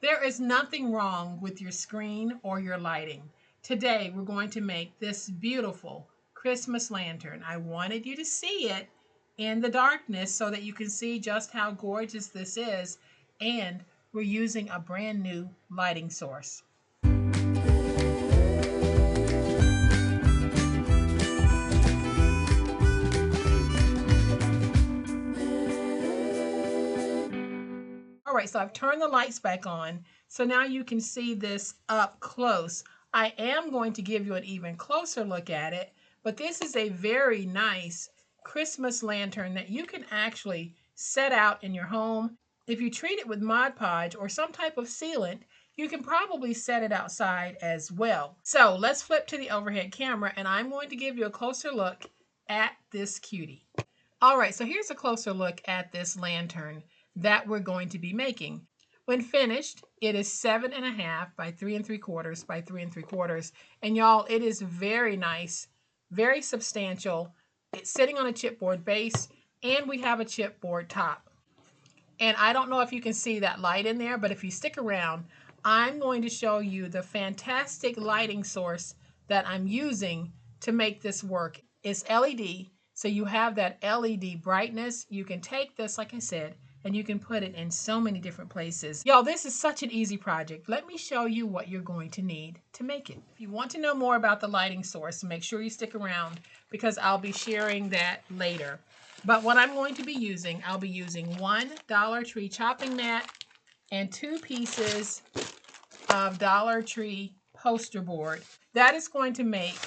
There is nothing wrong with your screen or your lighting. Today we're going to make this beautiful Christmas lantern. I wanted you to see it in the darkness so that you can see just how gorgeous this is, and we're using a brand new lighting source. All right, so I've turned the lights back on, so now you can see this up close. I am going to give you an even closer look at it, but this is a very nice Christmas lantern that you can actually set out in your home. If you treat it with Mod Podge or some type of sealant, you can probably set it outside as well. So let's flip to the overhead camera, and I'm going to give you a closer look at this cutie. All right, so here's a closer look at this lantern that we're going to be making. When finished, it is 7.5 by 3 3/4 by 3 3/4. And y'all, it is very nice, very substantial. It's sitting on a chipboard base, and we have a chipboard top. And I don't know if you can see that light in there, but if you stick around, I'm going to show you the fantastic lighting source that I'm using to make this work. It's LED, so you have that LED brightness. You can take this, like I said, and you can put it in so many different places. Y'all, this is such an easy project. Let me show you what you're going to need to make it. If you want to know more about the lighting source, make sure you stick around because I'll be sharing that later. But what I'm going to be using, I'll be using one Dollar Tree chopping mat and 2 pieces of Dollar Tree poster board. That is going to make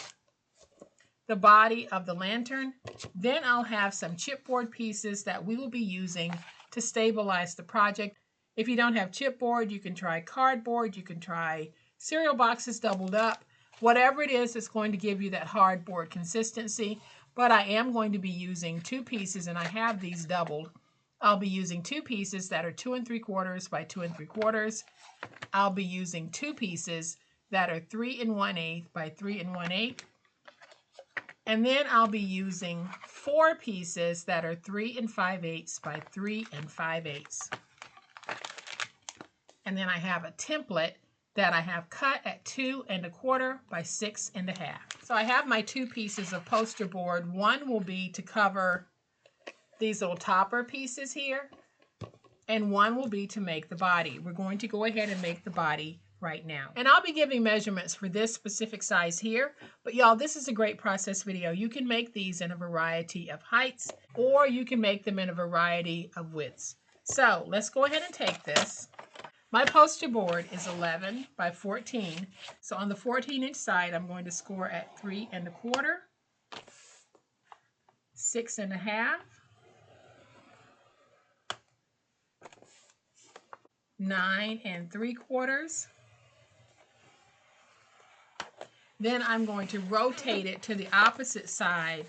the body of the lantern. Then I'll have some chipboard pieces that we will be using to stabilize the project. If you don't have chipboard, you can try cardboard, you can try cereal boxes doubled up. Whatever it is, it's going to give you that hardboard consistency. But I am going to be using 2 pieces, and I have these doubled. I'll be using 2 pieces that are 2 3/4 by 2 3/4. I'll be using 2 pieces that are 3 1/8 by 3 1/8. And then I'll be using 4 pieces that are 3 5/8 by 3 5/8. And then I have a template that I have cut at 2 1/4 by 6 1/2. So I have my 2 pieces of poster board. One will be to cover these little topper pieces here, and one will be to make the body. We're going to go ahead and make the body right now. And I'll be giving measurements for this specific size here, but y'all, this is a great process video. You can make these in a variety of heights, or you can make them in a variety of widths. So let's go ahead and take this. My poster board is 11 by 14. So on the 14-inch side, I'm going to score at 3 1/4, 6 1/2, 9 3/4. Then I'm going to rotate it to the opposite side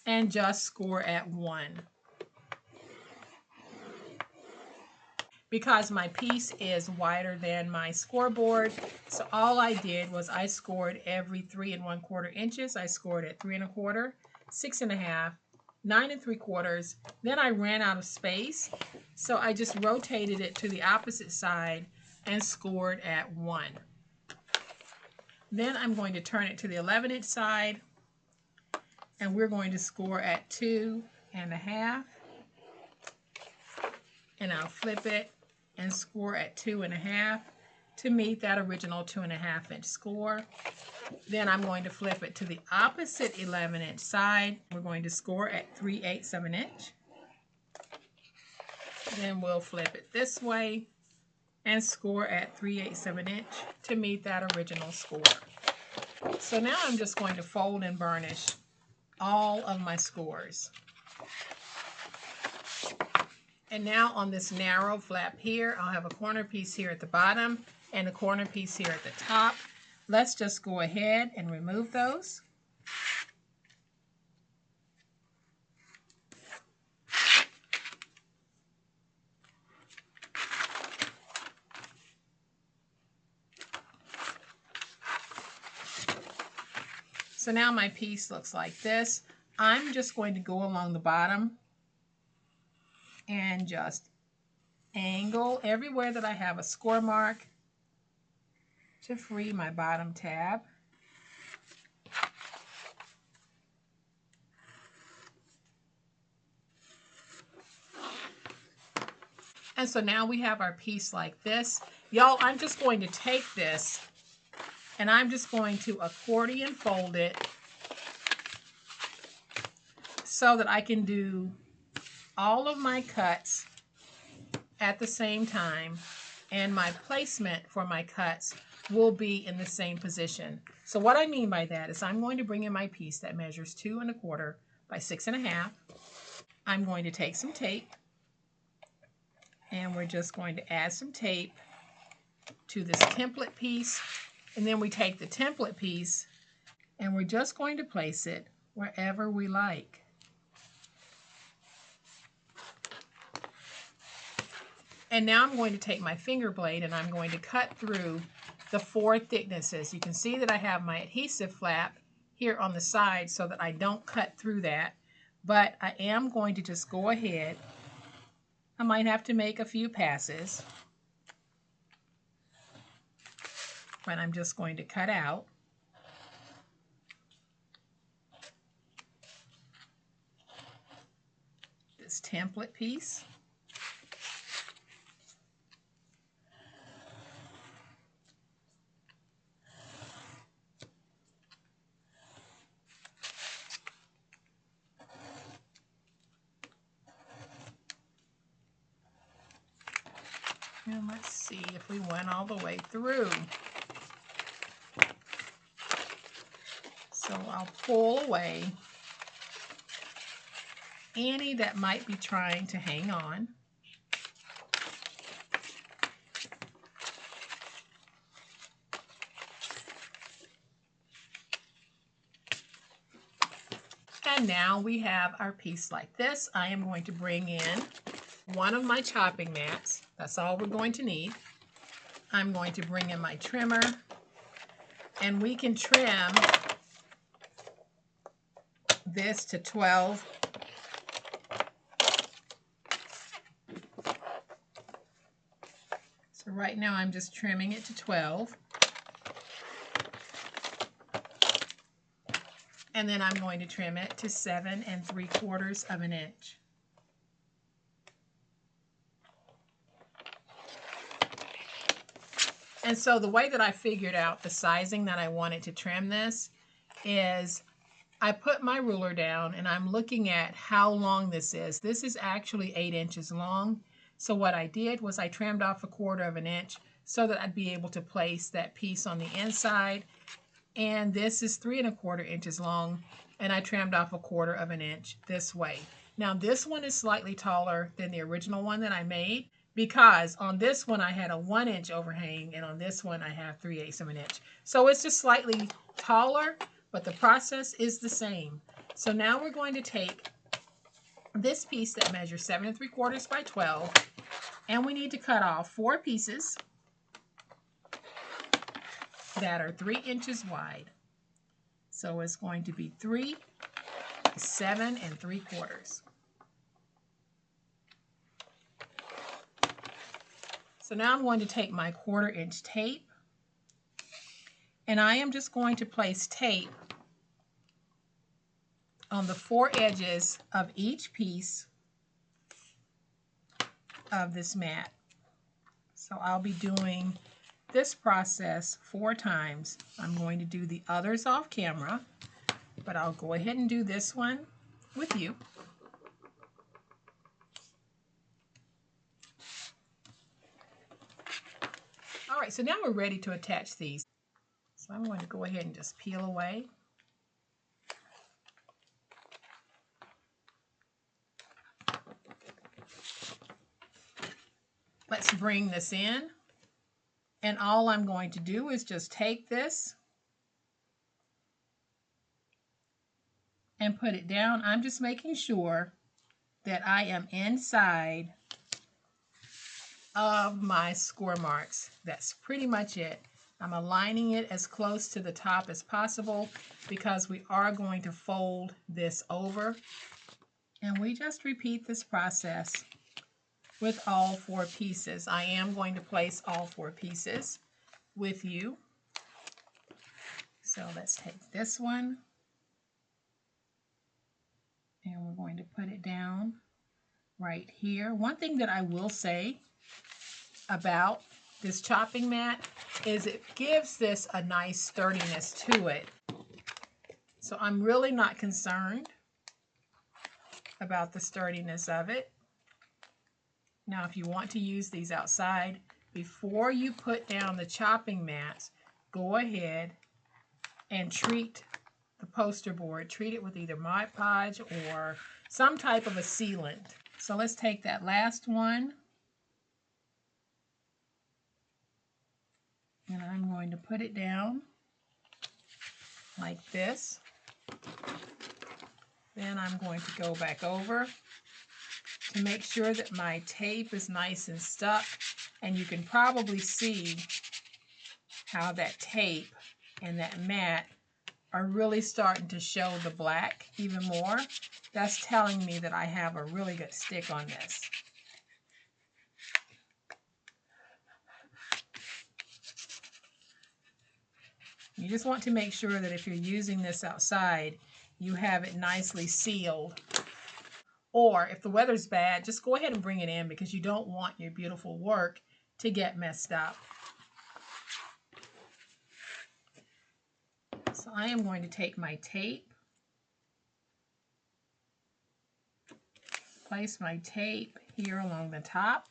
and just score at 1. Because my piece is wider than my scoreboard, so all I did was I scored every 3 1/4 inches. I scored at 3 1/4, 6 1/2, 9 3/4. Then I ran out of space, so I just rotated it to the opposite side and scored at 1. Then I'm going to turn it to the 11-inch side, and we're going to score at 2 1/2. And I'll flip it and score at 2 1/2 to meet that original 2 1/2-inch score. Then I'm going to flip it to the opposite 11-inch side. We're going to score at 3/8 of an inch. Then we'll flip it this way and score at 3/8 of an inch to meet that original score. So now I'm just going to fold and burnish all of my scores. And now on this narrow flap here, I'll have a corner piece here at the bottom and a corner piece here at the top. Let's just go ahead and remove those. So now my piece looks like this. I'm just going to go along the bottom and just angle everywhere that I have a score mark to free my bottom tab. And so now we have our piece like this. Y'all, I'm just going to take this and I'm just going to accordion fold it so that I can do all of my cuts at the same time, and my placement for my cuts will be in the same position. So what I mean by that is I'm going to bring in my piece that measures 2 1/4 by 6 1/2. I'm going to take some tape, and we're just going to add some tape to this template piece, and then we take the template piece and we're just going to place it wherever we like. And now I'm going to take my finger blade and I'm going to cut through the 4 thicknesses. You can see that I have my adhesive flap here on the side so that I don't cut through that, but I am going to just go ahead. I might have to make a few passes, but I'm just going to cut out. This template piece. And let's see if we went all the way through. So I'll pull away any that might be trying to hang on. And now we have our piece like this. I am going to bring in one of my chopping mats. That's all we're going to need. I'm going to bring in my trimmer, and we can trim this to 12. So right now I'm just trimming it to 12. And then I'm going to trim it to 7 3/4 of an inch. And so the way that I figured out the sizing that I wanted to trim this is I put my ruler down and I'm looking at how long this is. This is actually 8 inches long. So what I did was I trimmed off 1/4 of an inch so that I'd be able to place that piece on the inside. And this is 3 1/4 inches long, and I trimmed off 1/4 of an inch this way. Now this one is slightly taller than the original one that I made, because on this one I had a 1 inch overhang, and on this one I have 3/8 of an inch. So it's just slightly taller, but the process is the same. So now we're going to take this piece that measures 7 3/4 by 12, and we need to cut off 4 pieces that are 3 inches wide. So it's going to be 3, 7 3/4. So now I'm going to take my 1/4 inch tape, and I am just going to place tape on the 4 edges of each piece of this mat. So I'll be doing this process 4 times. I'm going to do the others off camera, but I'll go ahead and do this one with you. All right, so now we're ready to attach these. So I'm going to go ahead and just peel away. Let's bring this in. And all I'm going to do is just take this and put it down. I'm just making sure that I am inside of my score marks. That's pretty much it. I'm aligning it as close to the top as possible because we are going to fold this over. And we just repeat this process with all 4 pieces. I am going to place all 4 pieces with you. So let's take this one and we're going to put it down right here. One thing that I will say about this chopping mat is it gives this a nice sturdiness to it. So I'm really not concerned about the sturdiness of it. Now, if you want to use these outside, before you put down the chopping mats, go ahead and treat the poster board. Treat it with either Mod Podge or some type of a sealant. So let's take that last one. And I'm going to put it down like this. Then I'm going to go back over to make sure that my tape is nice and stuck. And you can probably see how that tape and that mat are really starting to show the black even more. That's telling me that I have a really good stick on this. You just want to make sure that if you're using this outside, you have it nicely sealed. Or if the weather's bad, just go ahead and bring it in because you don't want your beautiful work to get messed up. So I am going to take my tape, place my tape here along the top.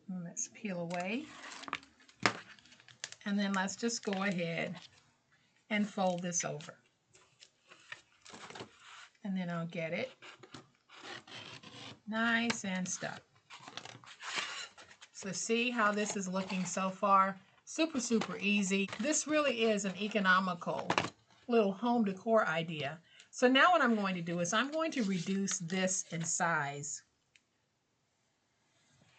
And let's peel away. And then let's just go ahead and fold this over. And then I'll get it nice and stuck. So see how this is looking so far? Super, super easy. This really is an economical little home decor idea. So now what I'm going to do is I'm going to reduce this in size,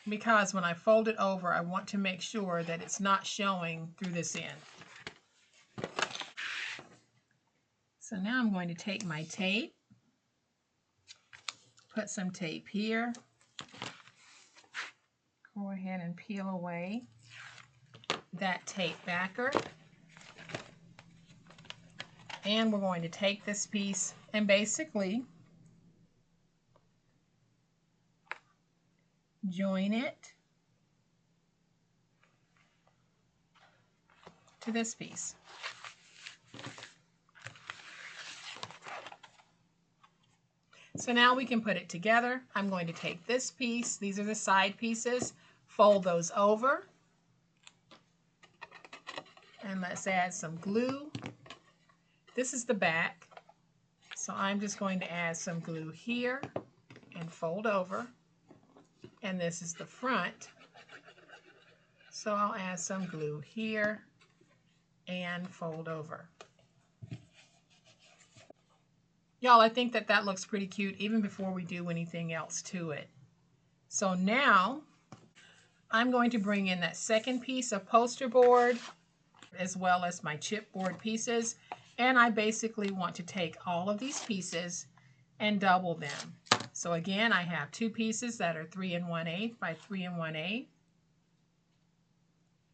because when I fold it over, I want to make sure that it's not showing through this end. So now I'm going to take my tape, put some tape here, go ahead and peel away that tape backer. And we're going to take this piece and basically join it to this piece. So now we can put it together. I'm going to take this piece, these are the side pieces, fold those over, and let's add some glue. This is the back, so I'm just going to add some glue here and fold over, and this is the front, so I'll add some glue here and fold over. Y'all, I think that that looks pretty cute even before we do anything else to it. So now I'm going to bring in that second piece of poster board as well as my chipboard pieces, and I basically want to take all of these pieces and double them. So again, I have 2 pieces that are 3 1/8 by 3 1/8,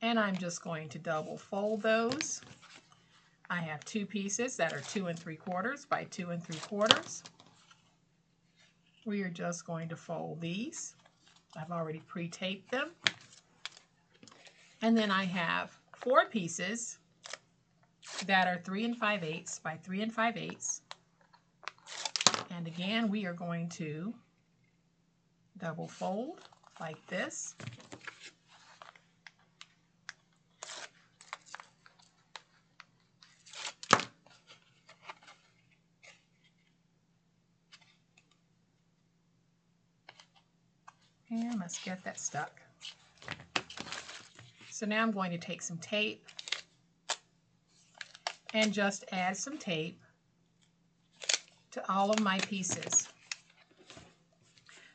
and I'm just going to double fold those. I have 2 pieces that are 2 3/4 by 2 3/4. We are just going to fold these. I've already pre-taped them. And then I have 4 pieces that are 3 5/8 by 3 5/8. And again, we are going to double fold like this. And let's get that stuck. So now I'm going to take some tape and just add some tape to all of my pieces.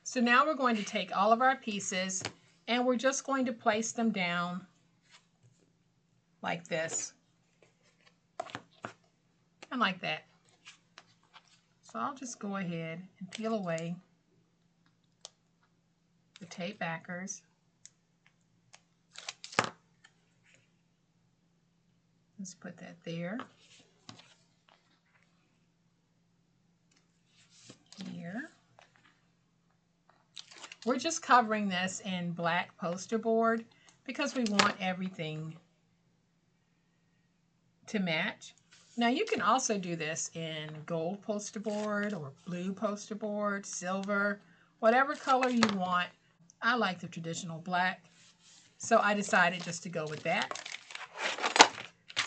So now we're going to take all of our pieces and we're just going to place them down like this. and like that. So I'll just go ahead and peel away the tape backers. Let's put that there. Here. We're just covering this in black poster board because we want everything to match. Now you can also do this in gold poster board or blue poster board, silver, whatever color you want. I like the traditional black, so I decided just to go with that.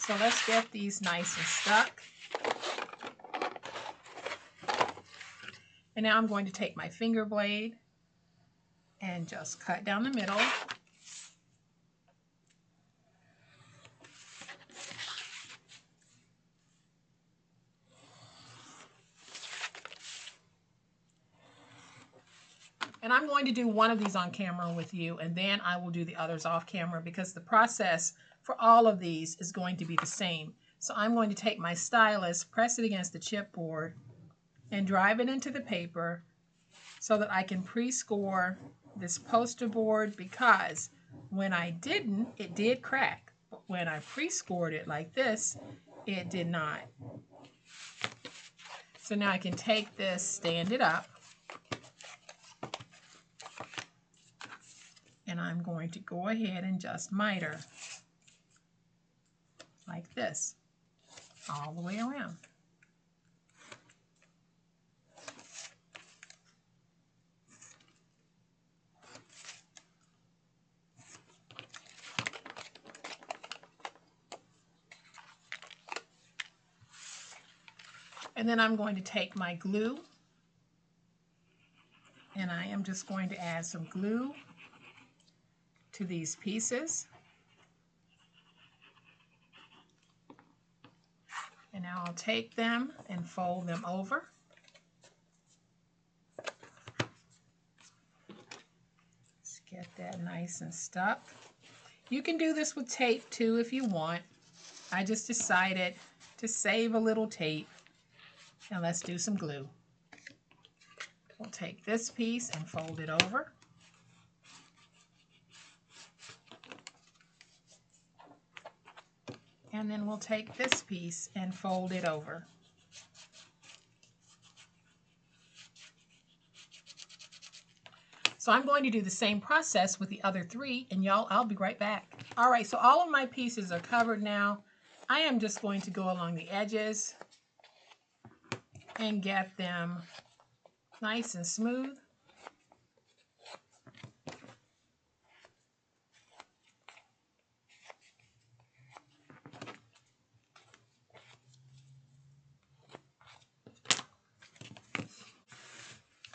So let's get these nice and stuck. And now I'm going to take my finger blade and just cut down the middle. And I'm going to do one of these on camera with you, and then I will do the others off camera because the process for all of these is going to be the same. So I'm going to take my stylus, press it against the chipboard, and drive it into the paper so that I can pre-score this poster board, because when I didn't, it did crack. But when I pre-scored it like this, it did not. So now I can take this, stand it up, and I'm going to go ahead and just miter like this all the way around. And then I'm going to take my glue, and I am just going to add some glue to these pieces. And now I'll take them and fold them over. Let's get that nice and stuck. You can do this with tape too if you want. I just decided to save a little tape. And let's do some glue. We'll take this piece and fold it over. And then we'll take this piece and fold it over. So I'm going to do the same process with the other three, and y'all, I'll be right back. All right, so all of my pieces are covered now. I am just going to go along the edges and get them nice and smooth.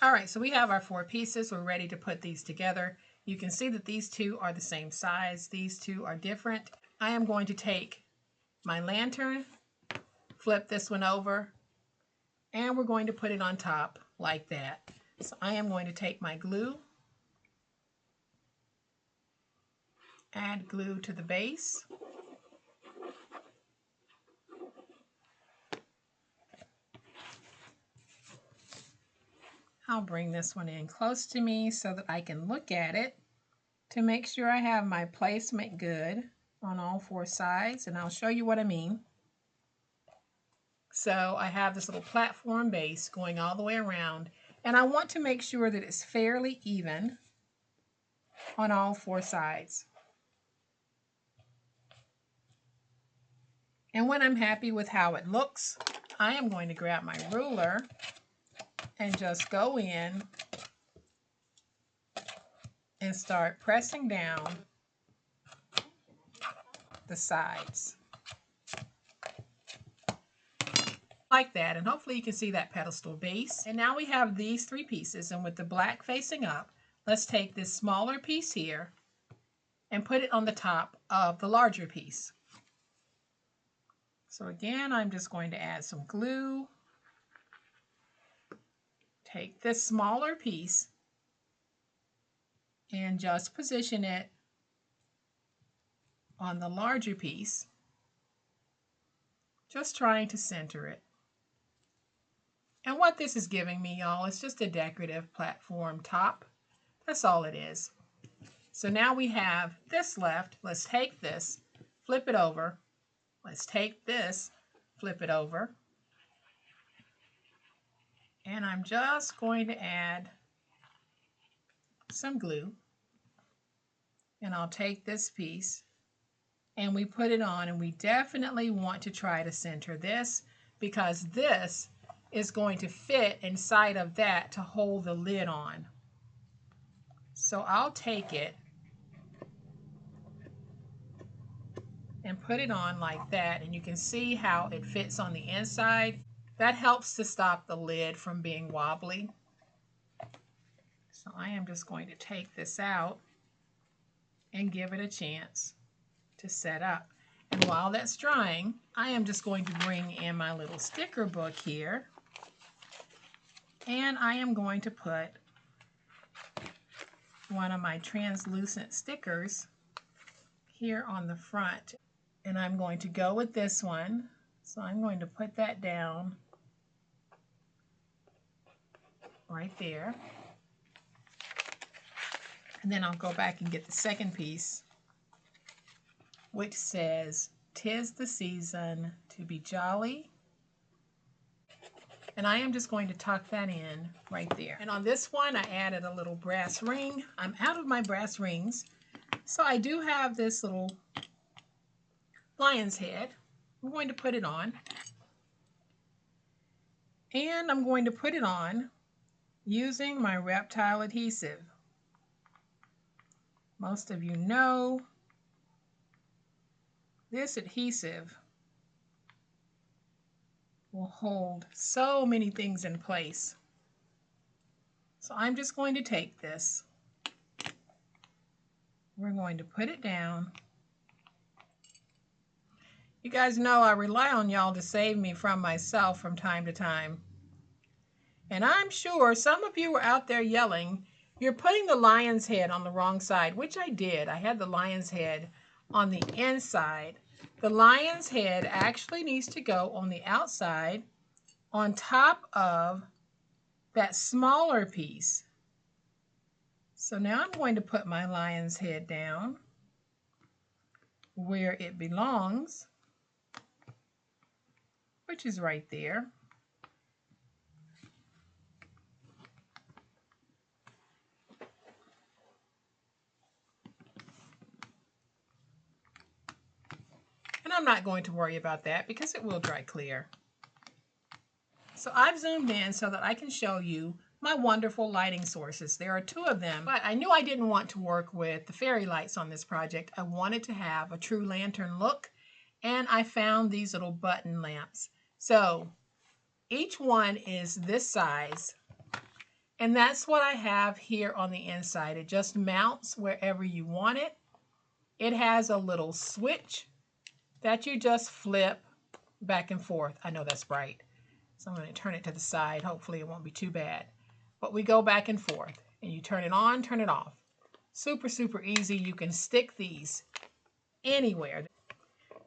All right, so we have our 4 pieces. We're ready to put these together. You can see that these two are the same size. These two are different. I am going to take my lantern, flip this one over, and we're going to put it on top like that. So I am going to take my glue, add glue to the base. I'll bring this one in close to me so that I can look at it to make sure I have my placement good on all 4 sides, and I'll show you what I mean. So I have this little platform base going all the way around, and I want to make sure that it's fairly even on all 4 sides. And when I'm happy with how it looks, I am going to grab my ruler and just go in and start pressing down the sides. Like that, and hopefully you can see that pedestal base. And now we have these 3 pieces, and with the black facing up, let's take this smaller piece here and put it on the top of the larger piece. So again, I'm just going to add some glue, take this smaller piece and just position it on the larger piece, Just trying to center it. And what this is giving me, y'all, is just a decorative platform top. That's all it is. So now we have this left. Let's take this, flip it over. Let's take this, flip it over. And I'm just going to add some glue. And I'll take this piece and we put it on, and we definitely want to try to center this because this is going to fit inside of that to hold the lid on. So I'll take it and put it on like that, and you can see how it fits on the inside. That helps to stop the lid from being wobbly. So I am just going to take this out and give it a chance to set up. And while that's drying, I am just going to bring in my little sticker book here, and I am going to put one of my translucent stickers here on the front, and I'm going to go with this one. So I'm going to put that down right there, and then I'll go back and get the second piece, which says, "'Tis the season to be jolly." And I am just going to tuck that in right there. And on this one, I added a little brass ring. I'm out of my brass rings, so I do have this little lion's head. I'm going to put it on. And I'm going to put it on using my Reptile adhesive. Most of you know this adhesive will hold so many things in place. So I'm just going to take this. We're going to put it down. You guys know I rely on y'all to save me from myself from time to time. And I'm sure some of you were out there yelling, "You're putting the lion's head on the wrong side," which I did. I had the lion's head on the inside. The lion's head actually needs to go on the outside on top of that smaller piece. So now I'm going to put my lion's head down where it belongs, which is right there. And I'm not going to worry about that because it will dry clear. So I've zoomed in so that I can show you my wonderful lighting sources. There are two of them, but I knew I didn't want to work with the fairy lights on this project. I wanted to have a true lantern look, and I found these little button lamps. So each one is this size, and that's what I have here on the inside. It just mounts wherever you want it. It has a little switch that you just flip back and forth. I know that's bright, so I'm going to turn it to the side. Hopefully it won't be too bad. But we go back and forth, and you turn it on, turn it off. Super, super easy. You can stick these anywhere.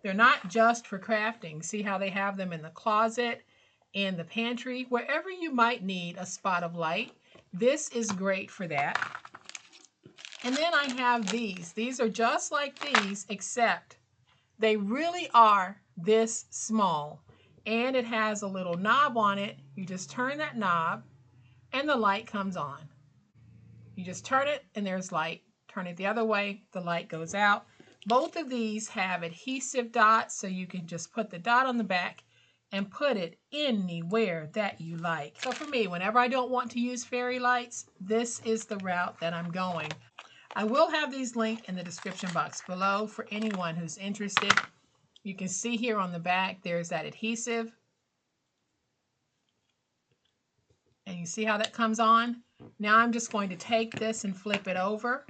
They're not just for crafting. See how they have them in the closet, in the pantry, wherever you might need a spot of light. This is great for that. And then I have these. These are just like these, except they really are this small. And it has a little knob on it. You just turn that knob and the light comes on. You just turn it and there's light. Turn it the other way, the light goes out. Both of these have adhesive dots, so you can just put the dot on the back and put it anywhere that you like. So for me, whenever I don't want to use fairy lights, this is the route that I'm going. I will have these linked in the description box below for anyone who's interested. You can see here on the back, there's that adhesive. And you see how that comes on? Now I'm just going to take this and flip it over.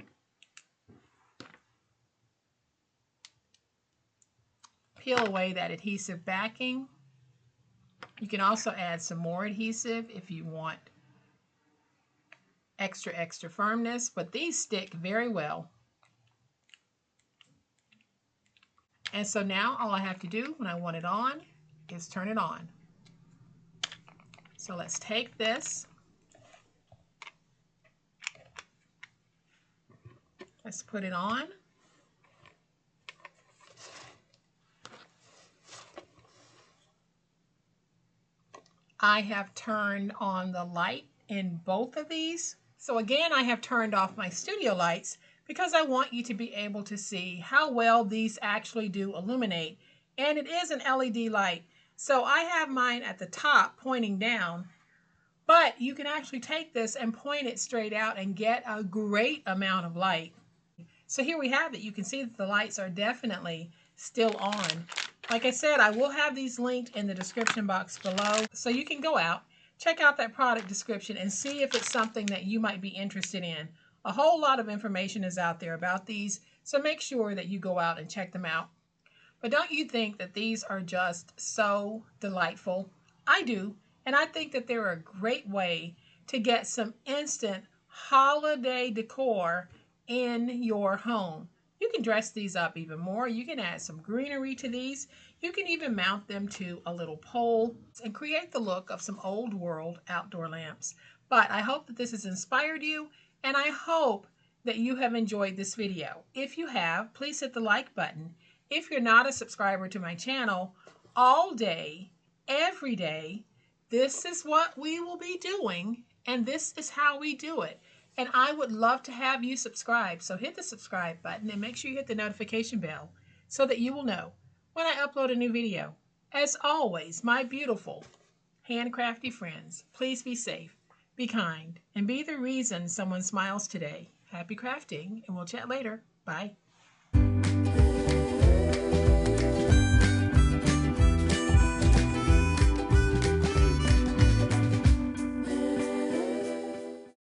Peel away that adhesive backing. You can also add some more adhesive if you want extra firmness, but these stick very well. And so now all I have to do when I want it on is turn it on. So let's take this. Let's put it on. I have turned on the light in both of these. So again, I have turned off my studio lights because I want you to be able to see how well these actually do illuminate. And it is an LED light. So I have mine at the top pointing down, but you can actually take this and point it straight out and get a great amount of light. So here we have it. You can see that the lights are definitely still on. Like I said, I will have these linked in the description box below, so you can go out, check out that product description, and see if it's something that you might be interested in. A whole lot of information is out there about these, so make sure that you go out and check them out. But don't you think that these are just so delightful? I do, and I think that they're a great way to get some instant holiday decor in your home. You can dress these up even more. You can add some greenery to these. You can even mount them to a little pole and create the look of some old world outdoor lamps. But I hope that this has inspired you, and I hope that you have enjoyed this video. If you have, please hit the like button. If you're not a subscriber to my channel, all day, every day, this is what we will be doing, and this is how we do it. And I would love to have you subscribe. So hit the subscribe button and make sure you hit the notification bell so that you will know when I upload a new video. As always, my beautiful handcrafty friends, please be safe, be kind, and be the reason someone smiles today. Happy crafting, and we'll chat later. Bye.